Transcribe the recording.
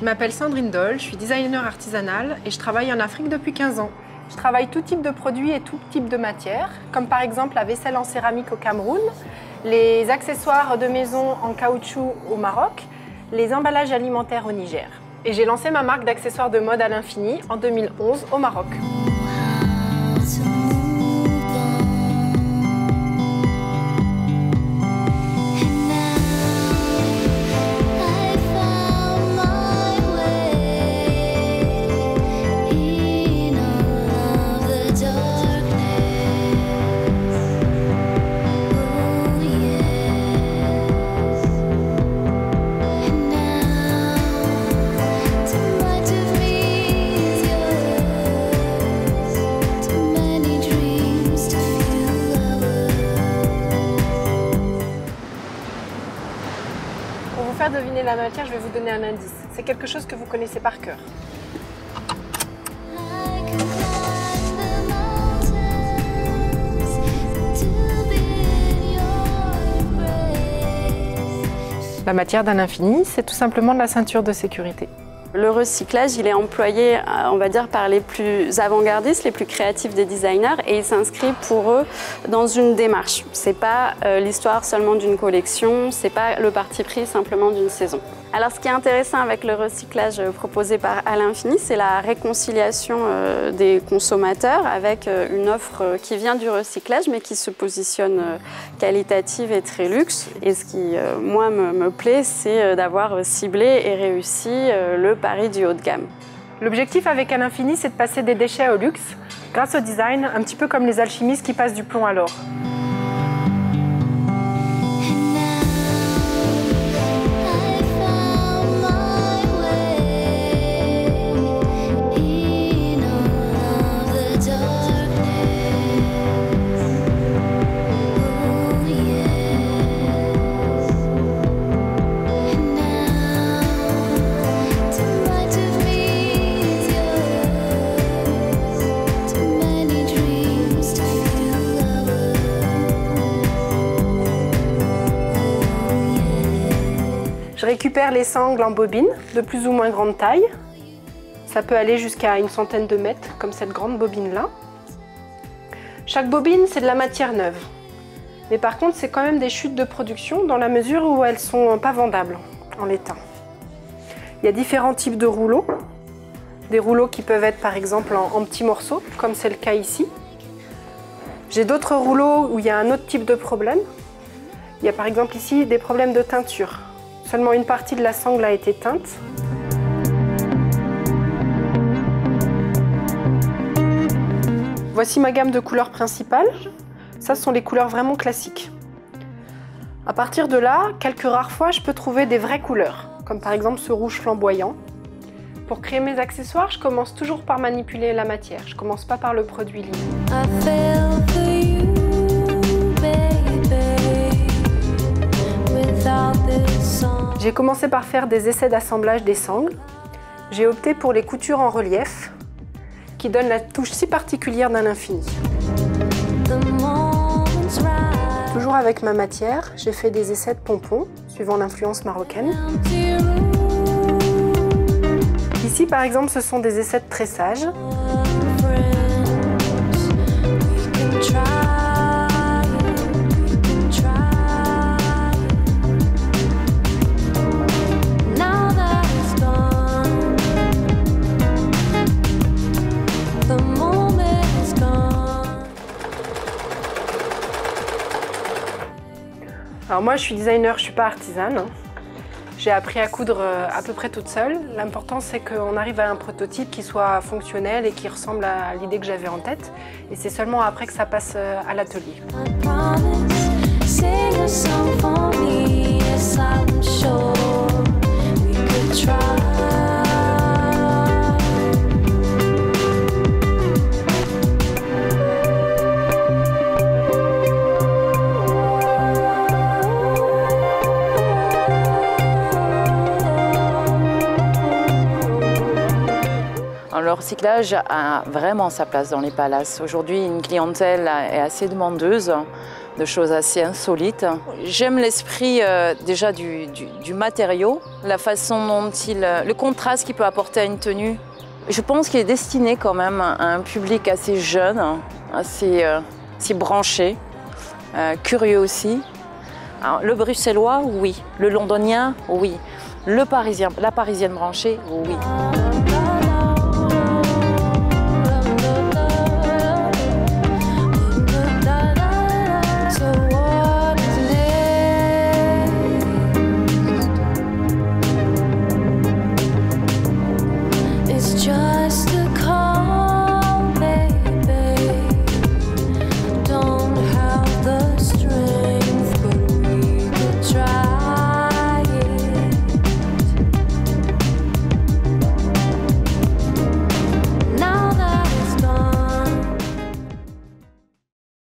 m'appelle Sandrine Doll, je suis designer artisanale et je travaille en Afrique depuis 15 ans. Je travaille tout type de produits et tout type de matières, comme par exemple la vaisselle en céramique au Cameroun, les accessoires de maison en caoutchouc au Maroc, les emballages alimentaires au Niger. Et j'ai lancé ma marque d'accessoires de mode à l'infini en 2011 au Maroc. Pour vous faire deviner la matière, je vais vous donner un indice. C'est quelque chose que vous connaissez par cœur. La matière d'un infini, c'est tout simplement de la ceinture de sécurité. Le recyclage, il est employé, on va dire, par les plus avant-gardistes, les plus créatifs des designers, et il s'inscrit pour eux dans une démarche. C'est pas l'histoire seulement d'une collection, c'est pas le parti pris simplement d'une saison. Alors, ce qui est intéressant avec le recyclage proposé par À l'Infini, c'est la réconciliation des consommateurs avec une offre qui vient du recyclage, mais qui se positionne qualitative et très luxe. Et ce qui, moi, me plaît, c'est d'avoir ciblé et réussi le pari du haut de gamme. L'objectif avec À l'Infini, c'est de passer des déchets au luxe, grâce au design, un petit peu comme les alchimistes qui passent du plomb à l'or. Je récupère les sangles en bobine de plus ou moins grande taille. Ça peut aller jusqu'à une centaine de mètres, comme cette grande bobine-là. Chaque bobine, c'est de la matière neuve. Mais par contre, c'est quand même des chutes de production dans la mesure où elles ne sont pas vendables en l'état. Il y a différents types de rouleaux. Des rouleaux qui peuvent être par exemple en petits morceaux, comme c'est le cas ici. J'ai d'autres rouleaux où il y a un autre type de problème. Il y a par exemple ici des problèmes de teinture. Seulement une partie de la sangle a été teinte. Voici ma gamme de couleurs principales. Ça, ce sont les couleurs vraiment classiques. À partir de là, quelques rares fois, je peux trouver des vraies couleurs, comme par exemple ce rouge flamboyant. Pour créer mes accessoires, je commence toujours par manipuler la matière. Je ne commence pas par le produit libre. J'ai commencé par faire des essais d'assemblage des sangles. J'ai opté pour les coutures en relief, qui donnent la touche si particulière d'un infini. Toujours avec ma matière, j'ai fait des essais de pompons, suivant l'influence marocaine. Ici, par exemple, ce sont des essais de tressage. Alors moi, je suis designer, je ne suis pas artisane. J'ai appris à coudre à peu près toute seule. L'important, c'est qu'on arrive à un prototype qui soit fonctionnel et qui ressemble à l'idée que j'avais en tête. Et c'est seulement après que ça passe à l'atelier. Le recyclage a vraiment sa place dans les palaces. Aujourd'hui, une clientèle est assez demandeuse. de choses assez insolites. J'aime l'esprit déjà du matériau, la façon dont le contraste qu'il peut apporter à une tenue. Je pense qu'il est destiné quand même à un public assez jeune, assez branché, curieux aussi. Alors, le bruxellois, oui. Le londonien, oui. La parisienne branchée, oui.